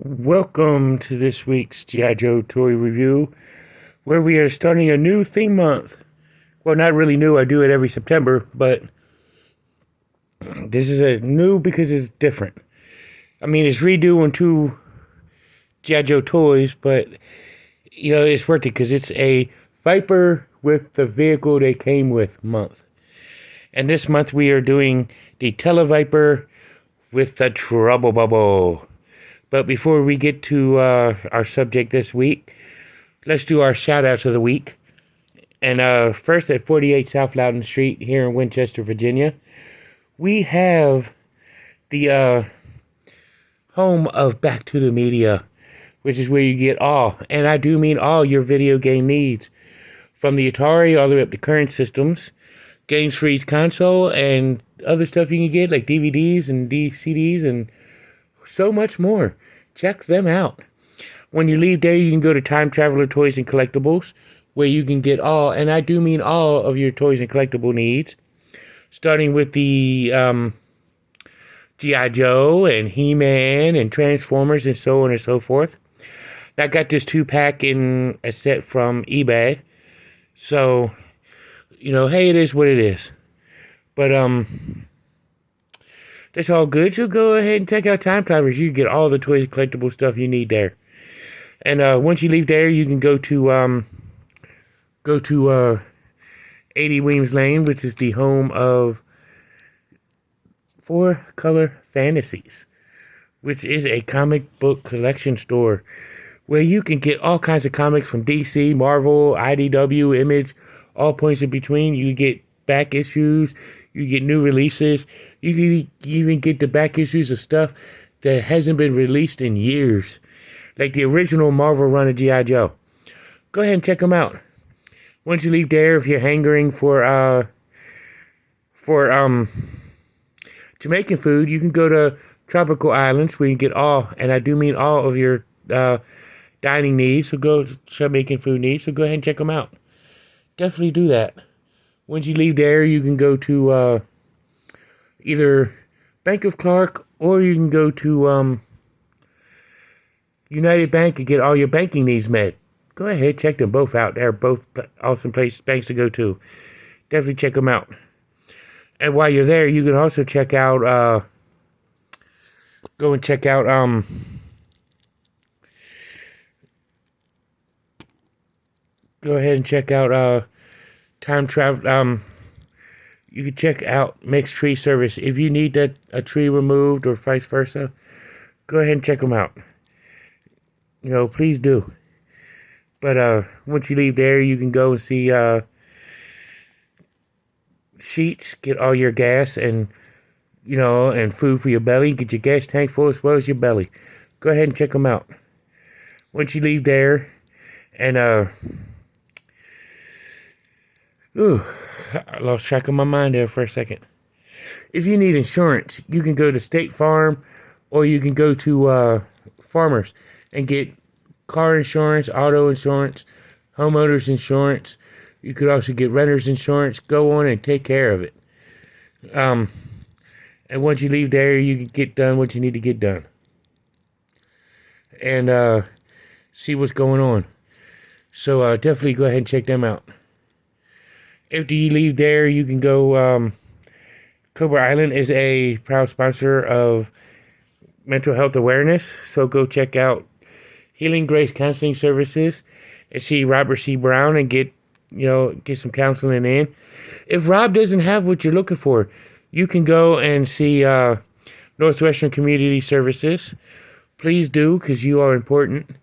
Welcome to this week's G.I. Joe toy review, where we are starting a new theme month. Well, not really new, I do it every September, but this is a new because it's different. I mean, it's redoing two G.I. Joe toys, but, it's worth it because it's a Viper with the vehicle they came with month. And this month we are doing the Tele-Viper with the Trouble Bubble. But before we get to our subject this week, let's do our shout-outs of the week. And first, at 48 South Loudon Street here in Winchester, Virginia, we have the home of Back to the Media, which is where you get all, and I do mean all, your video game needs. From the Atari all the way up to current systems, games for each console, and other stuff you can get, like DVDs and CDs and so much more. Check them out. When you leave there, you can go to Time Traveler Toys and Collectibles, where you can get all, and I do mean all, of your toys and collectible needs, starting with the G.I. Joe and He-Man and Transformers and so on and so forth. I got this 2-pack in a set from eBay, so, hey, it is what it is. But, that's all good. So go ahead and check out Time Travelers. You get all the toys and collectible stuff you need there. And once you leave there, you can go to 80 Weems Lane, which is the home of 4 Color Fantasies, which is a comic book collection store where you can get all kinds of comics from DC, Marvel, IDW, Image, all points in between. You get back issues. You get new releases. You can even get the back issues of stuff that hasn't been released in years, like the original Marvel run of G.I. Joe. Go ahead and check them out. Once you leave there, if you're hangering for Jamaican food, you can go to Tropical Islands, where you can get all, and I do mean all, of your dining needs. So go to Jamaican food needs. So go ahead and check them out. Definitely do that. Once you leave there, you can go to either Bank of Clark, or you can go to United Bank and get all your banking needs met. Go ahead, check them both out. They're both awesome banks to go to. Definitely check them out. And while you're there, you can also check out, go and check out, go ahead and check out, Time Travel, you can check out Mixed Tree Service. If you need a tree removed or vice versa, go ahead and check them out. Please do. But once you leave there, you can go and see Sheets, get all your gas and, and food for your belly. Get your gas tank full as well as your belly. Go ahead and check them out. Once you leave there, and I lost track of my mind there for a second. If you need insurance, you can go to State Farm, or you can go to Farmers and get car insurance, auto insurance, homeowners insurance. You could also get renter's insurance. Go on and take care of it. And once you leave there, you can get done what you need to get done. And see what's going on. So definitely go ahead and check them out. After you leave there, you can go, Cobra Island is a proud sponsor of mental health awareness, so go check out Healing Grace Counseling Services and see Robert C. Brown and get some counseling in. If Rob doesn't have what you're looking for, you can go and see Northwestern Community Services. Please do, because you are important.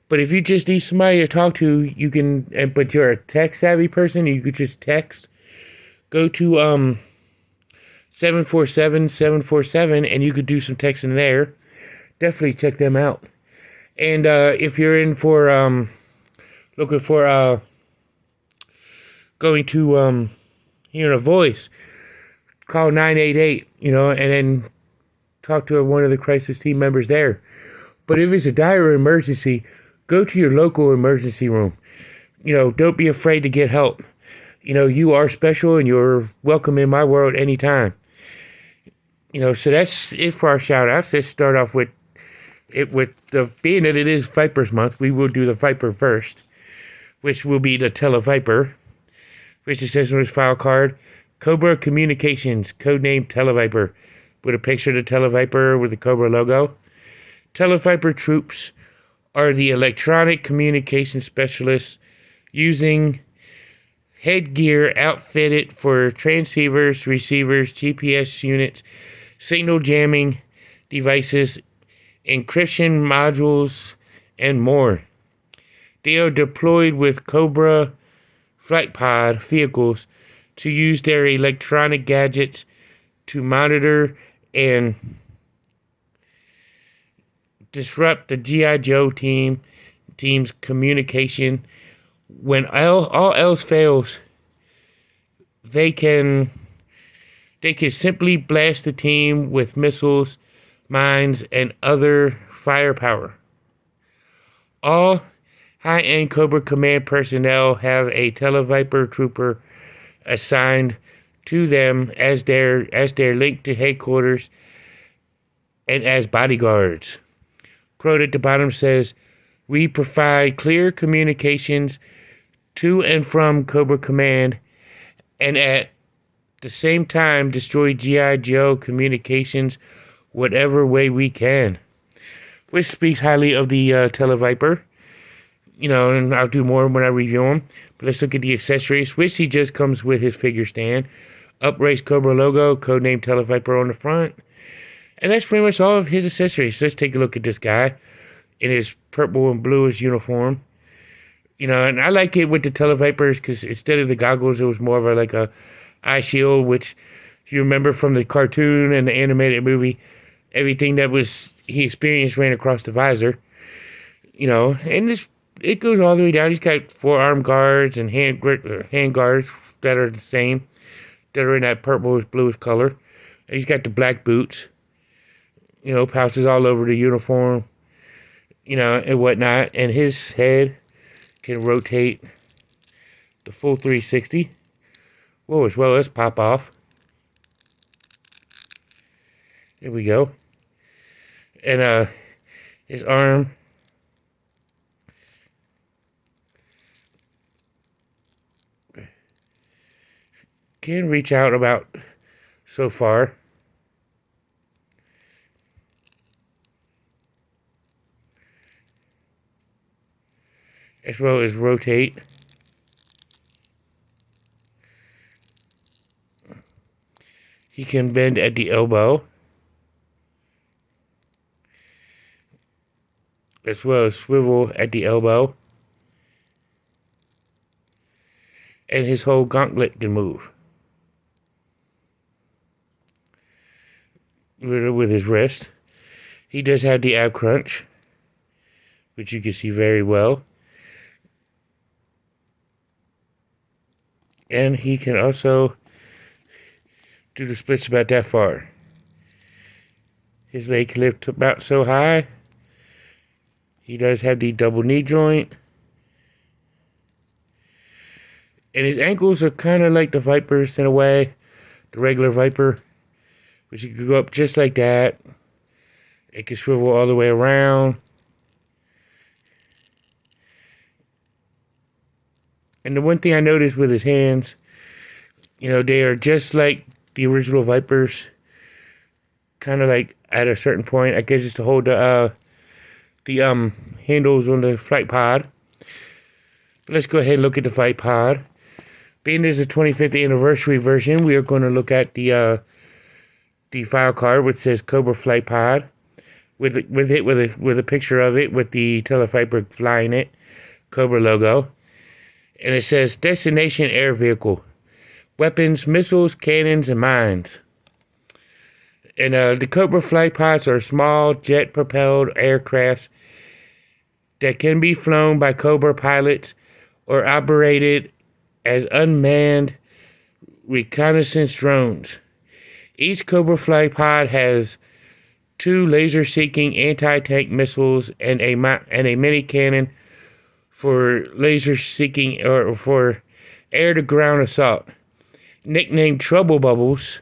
But if you just need somebody to talk to, you can, but you're a tech-savvy person, you could just text. Go to 747-747, and you could do some texting there. Definitely check them out. And if you're in for, looking for going to hearing a voice, call 988, and then talk to one of the crisis team members there. But if it's a dire emergency, go to your local emergency room. Don't be afraid to get help. You are special and you're welcome in my world anytime. So that's it for our shout outs. Let's start off with with the being that it is Vipers Month, we will do the Viper first, which will be the Tele-Viper, which it says on his file card, Cobra Communications, codename Tele-Viper, with a picture of the Tele-Viper with the Cobra logo. Tele-Viper troops are the electronic communication specialists using headgear outfitted for transceivers, receivers, GPS units, signal jamming devices, encryption modules, and more. They are deployed with Cobra flight pod vehicles to use their electronic gadgets to monitor and disrupt the G.I. Joe team's communication. When all else fails, they can simply blast the team with missiles, mines, and other firepower. All high-end Cobra Command personnel have a Tele-Viper trooper assigned to them as their link to headquarters and as bodyguards. Quote at the bottom says, "We provide clear communications to and from Cobra Command, and at the same time destroy G.I. Joe communications whatever way we can," which speaks highly of the Tele-Viper. And I'll do more when I review them. But let's look at the accessories, which he just comes with his figure stand. Upraised Cobra logo, codename Tele-Viper on the front. And that's pretty much all of his accessories. So let's take a look at this guy in his purple and bluish uniform. And I like it with the Tele-Vipers because instead of the goggles, it was more of like a eye shield, which if you remember from the cartoon and the animated movie, everything that he experienced ran across the visor. And it goes all the way down. He's got forearm guards and hand guards that are the same, that are in that purplish bluish color. And he's got the black boots, pouches all over the uniform, and whatnot. And his head can rotate the full 360. Whoa, as well as pop off. There we go. And his arm can reach out about so far. As well as rotate. He can bend at the elbow. As well as swivel at the elbow. And his whole gauntlet can move. With his wrist. He does have the ab crunch, which you can see very well. And he can also do the splits about that far. His leg can lift about so high. He does have the double knee joint. And his ankles are kind of like the Vipers in a way. The regular Viper. Which you could go up just like that. It can swivel all the way around. And the one thing I noticed with his hands, they are just like the original Vipers. Kind of like at a certain point, I guess it's to hold the handles on the flight pod. But let's go ahead and look at the flight pod. Being this is a 25th anniversary version, we are going to look at the file card which says Cobra Flight Pod with a picture of it with the Tele-Viper flying it, Cobra logo, and it says Destination Air Vehicle, Weapons, Missiles, Cannons, and Mines. And the Cobra Flight Pods are small jet-propelled aircrafts that can be flown by Cobra pilots or operated as unmanned reconnaissance drones. Each Cobra Flight Pod has 2 laser-seeking anti-tank missiles and a mini cannon for laser-seeking or for air-to-ground assault. Nicknamed Trouble Bubbles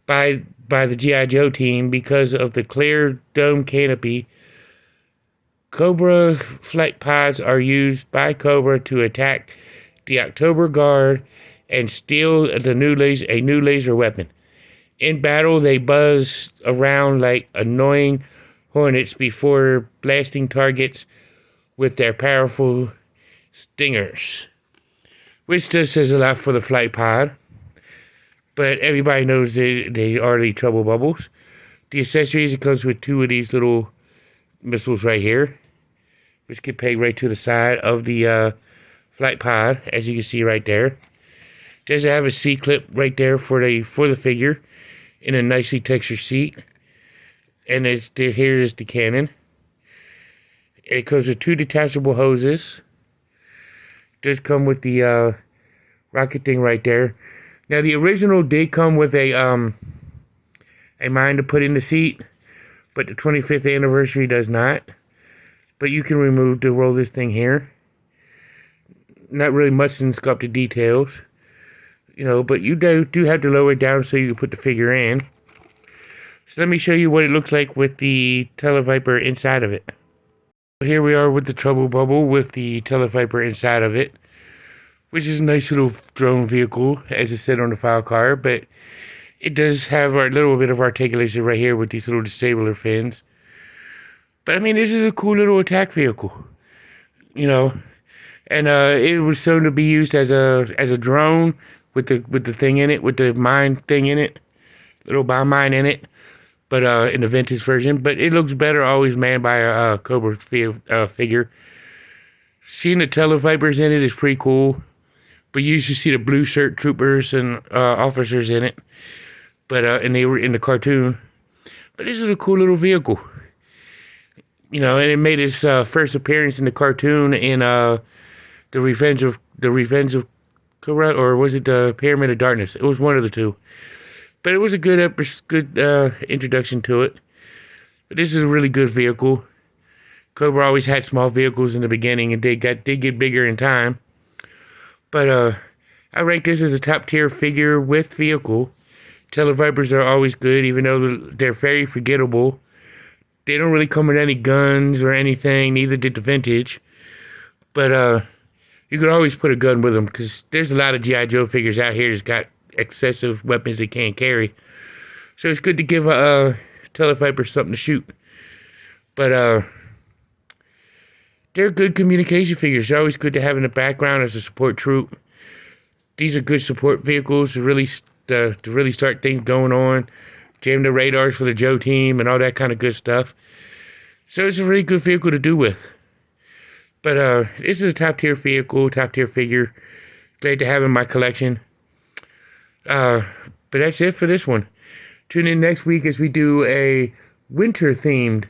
by the G.I. Joe team because of the clear dome canopy Cobra flight pods are used by Cobra to attack the October Guard and steal a new laser weapon. In battle, they buzz around like annoying hornets before blasting targets with their powerful stingers, which just says a lot for the flight pod. But everybody knows they are the trouble bubbles. The accessories, it comes with 2 of these little missiles right here, which get pegged right to the side of the flight pod, as you can see right there. Does have a C-clip right there for the figure in a nicely textured seat. And here is the cannon. It comes with 2 detachable hoses. Does come with the rocket thing right there. Now the original did come with a mine to put in the seat, but the 25th anniversary does not. But you can roll this thing here. Not really much in sculpted details, but you do have to lower it down so you can put the figure in. So let me show you what it looks like with the Tele-Viper inside of it. Here we are with the Trouble Bubble with the Tele-Viper inside of it, which is a nice little drone vehicle, as it said on the file card, but it does have a little bit of articulation right here with these little disabler fins. But I mean, this is a cool little attack vehicle, and it was shown to be used as a drone with the thing in it, with the mine thing in it, little bomb mine in it. But in the vintage version, but it looks better always manned by a Cobra figure. Seeing the Tele-Vipers in it is pretty cool, but you usually see the blue shirt troopers and officers in it. But and they were in the cartoon. But this is a cool little vehicle, and it made its first appearance in the cartoon in the Revenge of Cobra, or was it the Pyramid of Darkness? It was one of the two. But it was a good introduction to it. But this is a really good vehicle. Cobra always had small vehicles in the beginning, and they did get bigger in time. But I rank this as a top tier figure with vehicle. Tele-Vipers are always good, even though they're very forgettable. They don't really come with any guns or anything. Neither did the vintage. But you could always put a gun with them, because there's a lot of G.I. Joe figures out here that's got excessive weapons they can't carry. So it's good to give a Tele-Viper something to shoot. But they're good communication figures. They're always good to have in the background as a support troop. These are good support vehicles to really start things going on. Jam the radars for the Joe team and all that kind of good stuff. So it's a really good vehicle to do with. But this is a top tier vehicle, top tier figure. Glad to have in my collection. But that's it for this one. Tune in next week as we do a winter-themed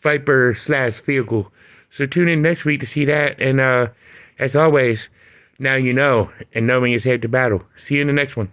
Viper / vehicle. So tune in next week to see that. And as always, now you know, and knowing is half the battle. See you in the next one.